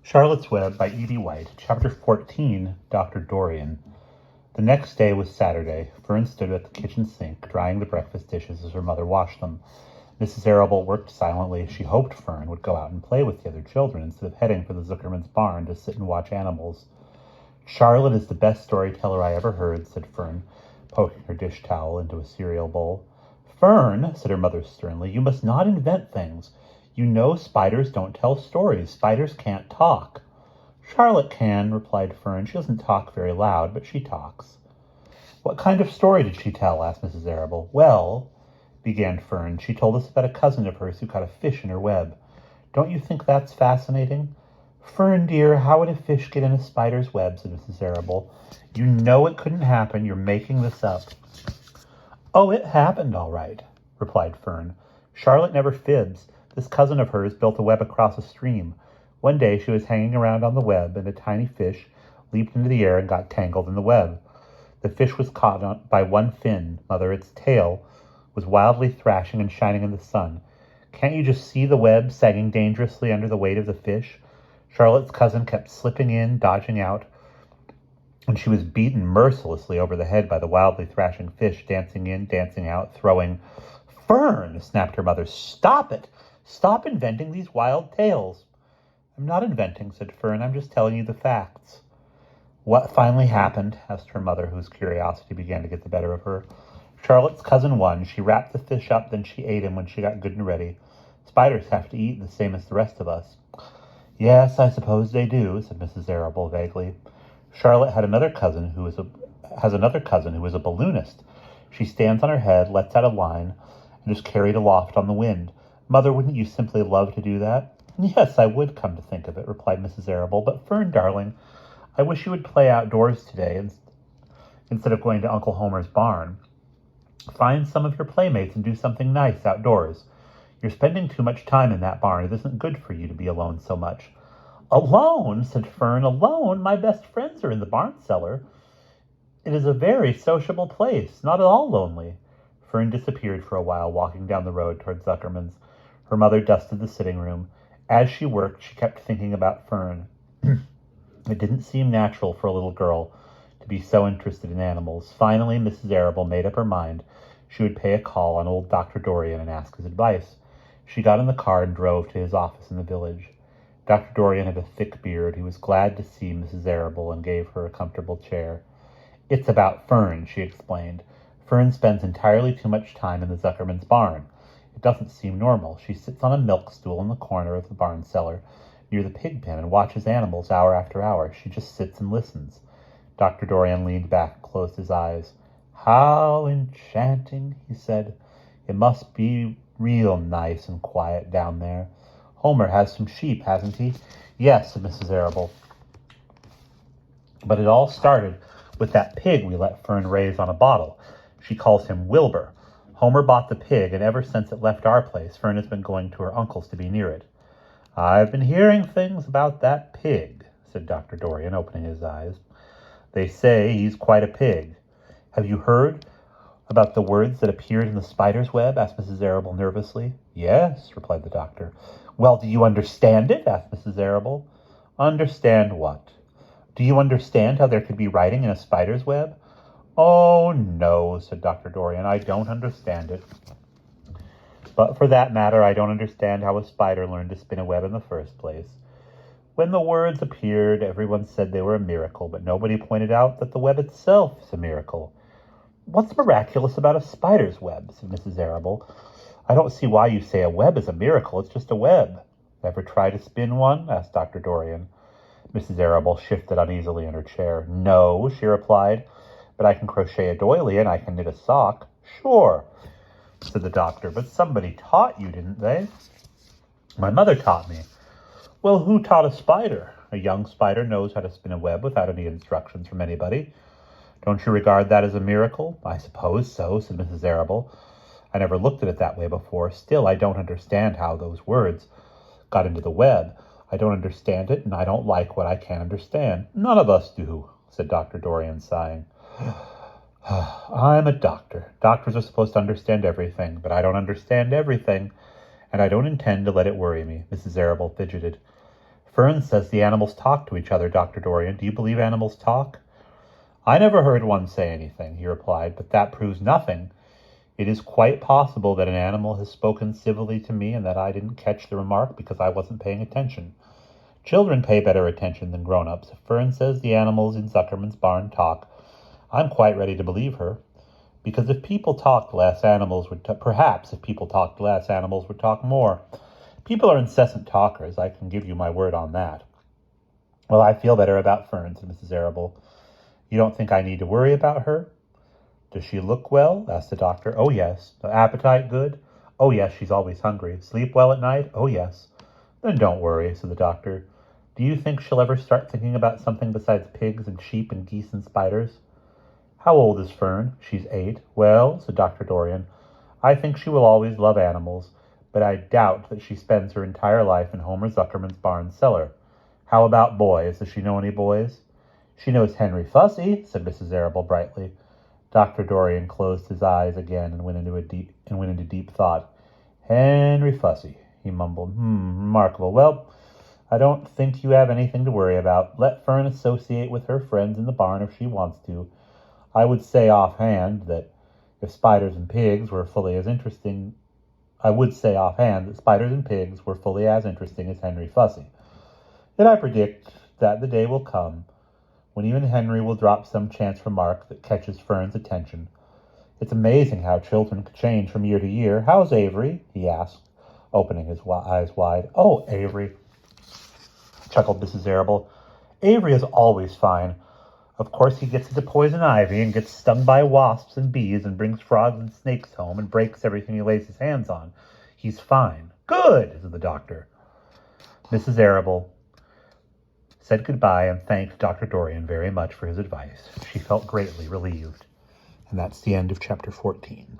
Charlotte's Web by E.B. White, Chapter 14, Dr. Dorian. The next day was Saturday. Fern stood at the kitchen sink, drying the breakfast dishes as her mother washed them. Mrs. Arable worked silently. She hoped Fern would go out and play with the other children instead of heading for the Zuckerman's barn to sit and watch animals. "Charlotte is the best storyteller I ever heard," said Fern, poking her dish towel into a cereal bowl. "Fern," said her mother sternly, "you must not invent things. You know spiders don't tell stories. Spiders can't talk." "Charlotte can," replied Fern. "She doesn't talk very loud, but she talks." "What kind of story did she tell?" asked Mrs. Arable. "Well," began Fern, "she told us about a cousin of hers who caught a fish in her web. Don't you think that's fascinating?" "Fern, dear, how would a fish get in a spider's web?" said Mrs. Arable. "You know it couldn't happen. You're making this up." "Oh, it happened all right," replied Fern. "Charlotte never fibs. This cousin of hers built a web across a stream. One day she was hanging around on the web, and a tiny fish leaped into the air and got tangled in the web. The fish was caught by one fin, Mother. Its tail was wildly thrashing and shining in the sun. Can't you just see the web sagging dangerously under the weight of the fish? Charlotte's cousin kept slipping in, dodging out, and she was beaten mercilessly over the head by the wildly thrashing fish, dancing in, dancing out, throwing—" "Fern," snapped her mother, "stop it! Stop inventing these wild tales." "I'm not inventing," said Fern. "I'm just telling you the facts." "What finally happened?" asked her mother, whose curiosity began to get the better of her. "Charlotte's cousin won. She wrapped the fish up, then she ate him when she got good and ready. Spiders have to eat the same as the rest of us." "Yes, I suppose they do," said Mrs. Arable vaguely. "Charlotte has another cousin who is a balloonist. She stands on her head, lets out a line, and is carried aloft on the wind. Mother, wouldn't you simply love to do that?" "Yes, I would, come to think of it," replied Mrs. Arable. "But Fern, darling, I wish you would play outdoors today instead of going to Uncle Homer's barn. Find some of your playmates and do something nice outdoors. You're spending too much time in that barn. It isn't good for you to be alone so much." "Alone?" said Fern. "Alone? My best friends are in the barn cellar. It is a very sociable place, not at all lonely." Fern disappeared for a while, walking down the road toward Zuckerman's. Her mother dusted the sitting room. As she worked, she kept thinking about Fern. It didn't seem natural for a little girl to be so interested in animals. Finally, Mrs. Arable made up her mind she would pay a call on old Dr. Dorian and ask his advice. She got in the car and drove to his office in the village. Dr. Dorian had a thick beard. He was glad to see Mrs. Arable and gave her a comfortable chair. "It's about Fern," she explained. "Fern spends entirely too much time in the Zuckerman's barn. It doesn't seem normal. She sits on a milk stool in the corner of the barn cellar near the pig pen and watches animals hour after hour. She just sits and listens." Dr. Dorian leaned back and closed his eyes. "How enchanting," he said. "It must be real nice and quiet down there. Homer has some sheep, hasn't he?" "Yes," said Mrs. Arable. "But it all started with that pig we let Fern raise on a bottle. She calls him Wilbur. Homer bought the pig, and ever since it left our place, Fern has been going to her uncle's to be near it." "I've been hearing things about that pig," said Dr. Dorian, opening his eyes. "They say he's quite a pig." "Have you heard about the words that appeared in the spider's web?" asked Mrs. Arable nervously. "Yes," replied the doctor. "Well, do you understand it?" asked Mrs. Arable. "Understand what?" "Do you understand how there could be writing in a spider's web?" "Oh, no," said Dr. Dorian. "I don't understand it. But for that matter, I don't understand how a spider learned to spin a web in the first place. When the words appeared, everyone said they were a miracle, but nobody pointed out that the web itself is a miracle." "What's miraculous about a spider's web?" said Mrs. Arable. "I don't see why you say a web is a miracle. It's just a web." "Ever try to spin one?" asked Dr. Dorian. Mrs. Arable shifted uneasily in her chair. "No," she replied, "but I can crochet a doily and I can knit a sock." "Sure," said the doctor, "but somebody taught you, didn't they?" "My mother taught me." "Well, who taught a spider? A young spider knows how to spin a web without any instructions from anybody. Don't you regard that as a miracle?" "I suppose so," said Mrs. Arable. "I never looked at it that way before. Still, I don't understand how those words got into the web. I don't understand it, and I don't like what I can't understand." "None of us do," said Dr. Dorian, sighing. "I'm a doctor. Doctors are supposed to understand everything, but I don't understand everything, and I don't intend to let it worry me." Mrs. Arable fidgeted. Fern says the animals talk to each other, Dr. Dorian. Do you believe animals talk? I never heard one say anything, he replied, but that proves nothing. It is quite possible that an animal has spoken civilly to me and that I didn't catch the remark because I wasn't paying attention. Children pay better attention than grown-ups. If Fern says the animals in Zuckerman's barn talk, I'm quite ready to believe her. Because if people talked less, animals would perhaps if people talked less, animals would talk more. People are incessant talkers, I can give you my word on that. Well, I feel better about Fern, said Mrs. Arable. You don't think I need to worry about her? Does she look well? Asked the doctor. Oh, yes. The appetite good? Oh, yes, she's always hungry. Sleep well at night? Oh, yes. Then don't worry, said the doctor. Do you think she'll ever start thinking about something besides pigs and sheep and geese and spiders? How old is Fern? She's 8. Well, said Dr. Dorian, I think she will always love animals, but I doubt that she spends her entire life in Homer Zuckerman's barn cellar. How about boys? Does she know any boys? She knows Henry Fussy, said Mrs. Arable brightly. Dr. Dorian closed his eyes again and went into deep thought. Henry Fussy, he mumbled. Remarkable. Well, I don't think you have anything to worry about. Let Fern associate with her friends in the barn if she wants to. I would say offhand that spiders and pigs were fully as interesting as Henry Fussy. Yet I predict that the day will come when even Henry will drop some chance remark that catches Fern's attention. It's amazing how children change from year to year. How's Avery? He asked, opening his eyes wide. Oh, Avery, chuckled Mrs. Arable. Avery is always fine. Of course he gets into poison ivy and gets stung by wasps and bees and brings frogs and snakes home and breaks everything he lays his hands on. He's fine. Good, said the doctor. Mrs. Arable said goodbye and thanked Dr. Dorian very much for his advice. She felt greatly relieved. And that's the end of chapter 14.